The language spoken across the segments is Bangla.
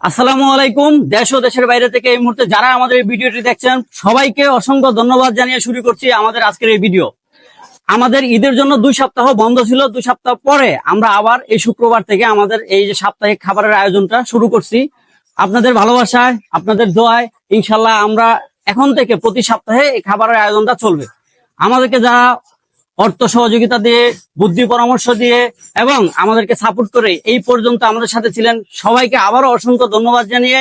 আসসালামু আলাইকুম। দেশ ও দেশের বাইরে থেকে এই মুহূর্তে যারা আমাদের এই ভিডিওটি দেখছেন সবাইকে অসংখ্য ধন্যবাদ জানিয়ে শুরু করছি আমাদের আজকের এই ভিডিও। আমাদের ঈদের জন্য 2 সপ্তাহ বন্ধ ছিল। 2 সপ্তাহ পরে আমরা আবার এই শুক্রবার থেকে আমাদের এই যে সাপ্তাহিক খাবারের আয়োজনটা শুরু করছি। আপনাদের ভালোবাসায়, আপনাদের দোয়ায় ইনশাল্লাহ আমরা এখন থেকে প্রতি সপ্তাহে এই খাবারের আয়োজনটা চলবে। আমাদেরকে যারা অর্থ সহযোগিতা দিয়ে, বুদ্ধি পরামর্শ দিয়ে এবং আমাদেরকে সাপোর্ট করে এই পর্যন্ত আমাদের সাথে ছিলেন, সবাইকে আবারও অসংখ্য ধন্যবাদ জানিয়ে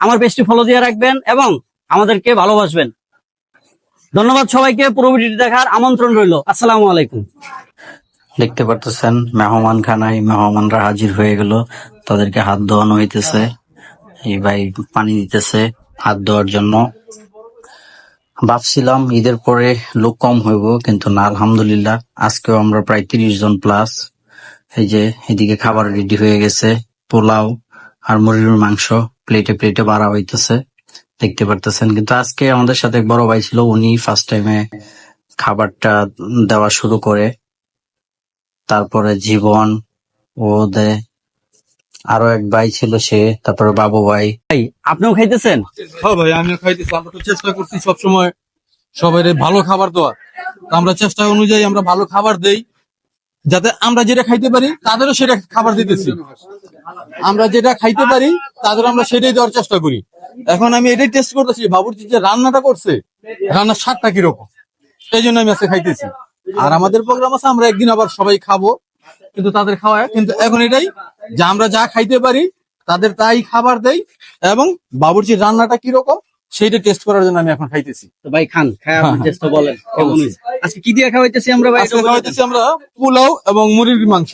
আমার পেজটি ফলো দিয়ে রাখবেন এবং আমাদেরকে ভালোবাসবেন। ধন্যবাদ সবাইকে। পুরো ভিডিওটি দেখার আমন্ত্রণ রইল। আসসালামু আলাইকুম। দেখতে পারতেছেন মেহমান খানায় মেহমানরা হাজির হয়ে গেল, তাদেরকে হাত ধোয়ানো হইতেছে। এই ভাই পানি দিতেছে হাত ধোয়ার জন্য। ভাবছিলাম ঈদের পরে লোক কম হইব, কিন্তু না, আলহামদুলিল্লাহ আজকেও আমরা প্রায় 30 জন প্লাস। এই যে এদিকে খাবার রেডি হয়ে গেছে, পোলাও আর মুরগির মাংস প্লেটে প্লেটে বাড়া হইতেছে, দেখতে পারতেছেন। কিন্তু আজকে আমাদের সাথে এক বড় ভাই ছিল, উনি ফার্স্ট টাইমে খাবারটা দেওয়া শুরু করে। তারপরে জীবন ও দেয়, আরো এক ভাই ছিল সে, তারপরে বাবু ভাই। ভাই আপনিও খাইতেছেন? হ্যাঁ ভাই, আমিও খাইতেছি। আমরা তো চেষ্টা করছি সবসময় সবাই ভালো খাবার দেওয়ার। তো আমরা চেষ্টা অনুযায়ী আমরা ভালো খাবার দেই, যাতে আমরা যেটা খাইতে পারি তাদেরও সেটা খাবার দিতেছি। আমরা যেটা খাইতে পারি তাদের আমরা সেটাই দেওয়ার চেষ্টা করি। এখন আমি এটাই টেস্ট করতেছি বাবুর্চি যে রান্নাটা করছে, রান্নার স্বাদটা কিরকম, এই জন্য আমি আজকে খাইতেছি। আর আমাদের প্রোগ্রাম আছে আমরা একদিন আবার সবাই খাবো, কিন্তু তাদের খাওয়ায় কিন্তু এখন এটাই যে আমরা যা খাইতে পারি তাদের তাই খাবার দেই, এবং বাবুর্চির রান্নাটা কিরকম সেইটা টেস্ট করার জন্য আমি এখন খাইতেছি। তো ভাই খান, খায় আপনার হ্যাঁ, টেস্টটা বলেন কেমন হয়েছে। আজকে কি দিয়ে খাওয়াইতেছি আমরা ভাই? আজকে খাওয়াইতেছি আমরা পোলাও এবং মুরগির মাংস।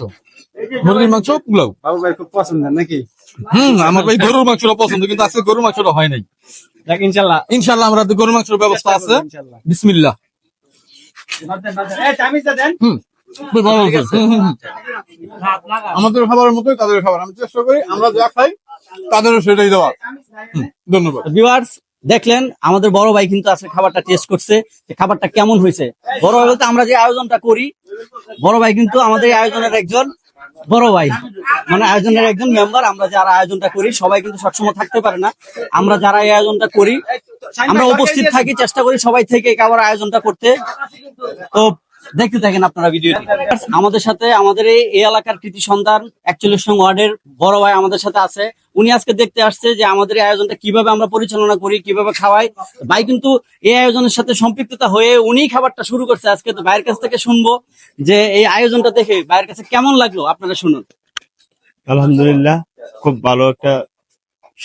মুরগির মাংস পোলাও। বাবু ভাই খুব পছন্দ নাকি? আমার ভাই গরুর মাংসটা পছন্দ, কিন্তু আজকে গরুর মাংসটা হয় নাই। দেখ ইনশাল্লাহ। ইনশাল্লাহ আমরা গরুর মাংসের ব্যবস্থা আছে। বিসমিল্লাহ। ভালো হয়েছে। আমাদের খাবারের মতোই তাদের খাবার, আমি চেষ্টা করি আমরা যা খাই তাদেরও সেটাই দেওয়া। ধন্যবাদ। ভিউয়ার্স, দেখলেন আমাদের বড় ভাই কিন্তু আজকে খাবারটা টেস্ট করছে, যে খাবারটা কেমন হয়েছে। বড় ভাই বলতে আমরা যে আয়োজনটা করি, বড় ভাই কিন্তু আমাদের এই আয়োজনের একজন বড় ভাই, মানে আয়োজনের একজন মেম্বার। আমরা যারা আয়োজনটা করি সবাই কিন্তু সবসময় থাকতে পারে না। আমরা যারা এই আয়োজনটা করি আমরা উপস্থিত থাকি, চেষ্টা করি সবাই থেকে এই খাবার আয়োজনটা করতে। তো দেখতে থাকেন আপনারা ভিডিওটি। আমাদের সাথে আমাদের এই এলাকার কৃতি সন্তান 41 নং ওয়ার্ডের বড় ভাই আমাদের সাথে আছে। উনি আজকে দেখতে আসছে যে আমাদের এই আয়োজনটা কিভাবে আমরা পরিচালনা করি, কিভাবে খাওয়াই। ভাই কিন্তু এই আয়োজনের সাথে সম্পৃক্ততা হয়ে উনি খাবারটা শুরু করছে আজকে। তো ভাইয়ের কাছ থেকে শুনবো যে এই আয়োজনটা দেখে ভাইয়ের কাছে কেমন লাগলো, আপনারা শুনুন। আলহামদুলিল্লাহ, খুব ভালো একটা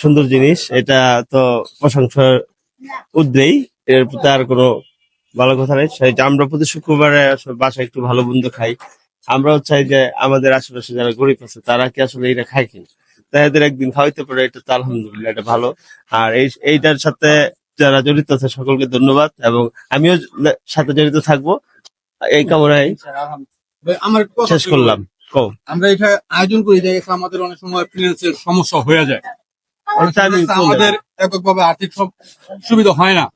সুন্দর জিনিস। এটা তো প্রশংসার উদ্রেই, এর প্রতি আর কোনো ভালো কথা নেই। সেই যে আমরা প্রতি শুক্রবারে আসলে বাসায় একটু ভালো মন্দ খাই। আমরাও চাই যে আমাদের আশেপাশে যারা গরিব আছে তারা কি আসলে এটা খায় কিনা, তাই এদের একদিন খাওয়াইতে পারে, এটা তো আলহামদুলিল্লাহ এটা ভালো। আর এইটার সাথে যারা জড়িত আছে সকলকে ধন্যবাদ, এবং আমিও সাথে জড়িত থাকবো এই কামনায় ভাই, আমার একটা কথা শেষ ছিল করলাম। ভাই। আমরা এটা আয়োজন করি, দেখা গেছে আমাদের অনেক সময় ফিনান্সের সমস্যা হয়ে যায়। অনেক সময় দেখা যাচ্ছে আমাদের এককভাবে আর্থিক সুবিধা হয় না।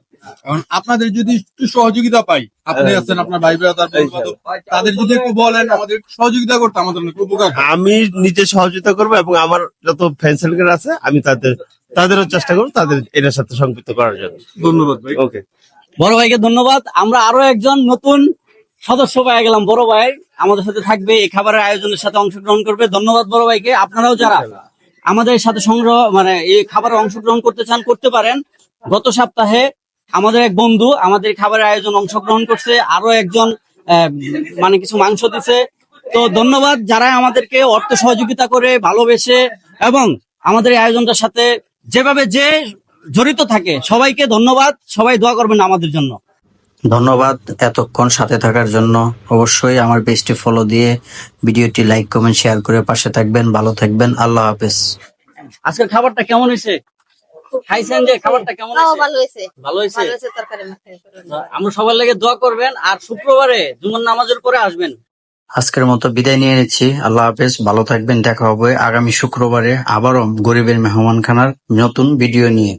এখন আপনাদের যদি একটু সহযোগিতা পাই, আপনি আছেন, আপনার ভাই ব্রাদার, তাদের যদি একটু বলেন আমাদের একটু সহযোগিতা করতে, আমাদের অনেক উপকার হয়। আমি নিজে সহযোগিতা করবো, এবং আমার যত ফ্যান সার্কেল আছে আমি তাদেরও চেষ্টা করবো তাদের এটার সাথে সম্পৃক্ত করার জন্য। ধন্যবাদ ভাই। ওকে, বড় ভাইকে ধন্যবাদ। আমরা আরো একজন নতুন সদস্য পেয়ে গেলাম। বড় ভাই আমাদের সাথে থাকবে, এই খাবারের আয়োজনের সাথে অংশগ্রহণ করবে। ধন্যবাদ বড় ভাইকে। আপনারাও যারা আমাদের সাথে সংগ্রহ মানে এই খাবারে অংশগ্রহণ করতে চান করতে পারেন। গত সপ্তাহে আমাদের এক বন্ধু আমাদের এই খাবারের আয়োজন অংশগ্রহণ করছে, আরো একজন মানে কিছু মাংস দিছে। তো ধন্যবাদ যারা আমাদেরকে অর্থ সহযোগিতা করে, ভালোবেসে এবং আমাদের এই আয়োজনটার সাথে যেভাবে যে জড়িত থাকে সবাইকে ধন্যবাদ। সবাই দোয়া করবেন আমাদের জন্য। ধন্যবাদ এতক্ষণ সাথে থাকার জন্য। অবশ্যই আমার পেজটি ফলো দিয়ে ভিডিওটি লাইক, কমেন্ট, শেয়ার করে পাশে থাকবেন। ভালো থাকবেন। আল্লাহ হাফেজ। আজকের খাবারটা কেমন হয়েছে? খাইছেন যে খাবারটা কেমন হয়েছে? ভালো হয়েছে, ভালো হয়েছে। ভালো হয়েছে তরকারি মাখাই। আমরা সবার লাগে দোয়া করবেন, আর শুক্রবারে জুমার নামাজের পরে আসবেন। আজকের মতো বিদায় নিয়ে নিচ্ছি। আল্লাহ হাফেজ, ভালো থাকবেন। দেখা হবে আগামী শুক্রবারে আবারও গরিবের মেহমানখানার নতুন ভিডিও নিয়ে।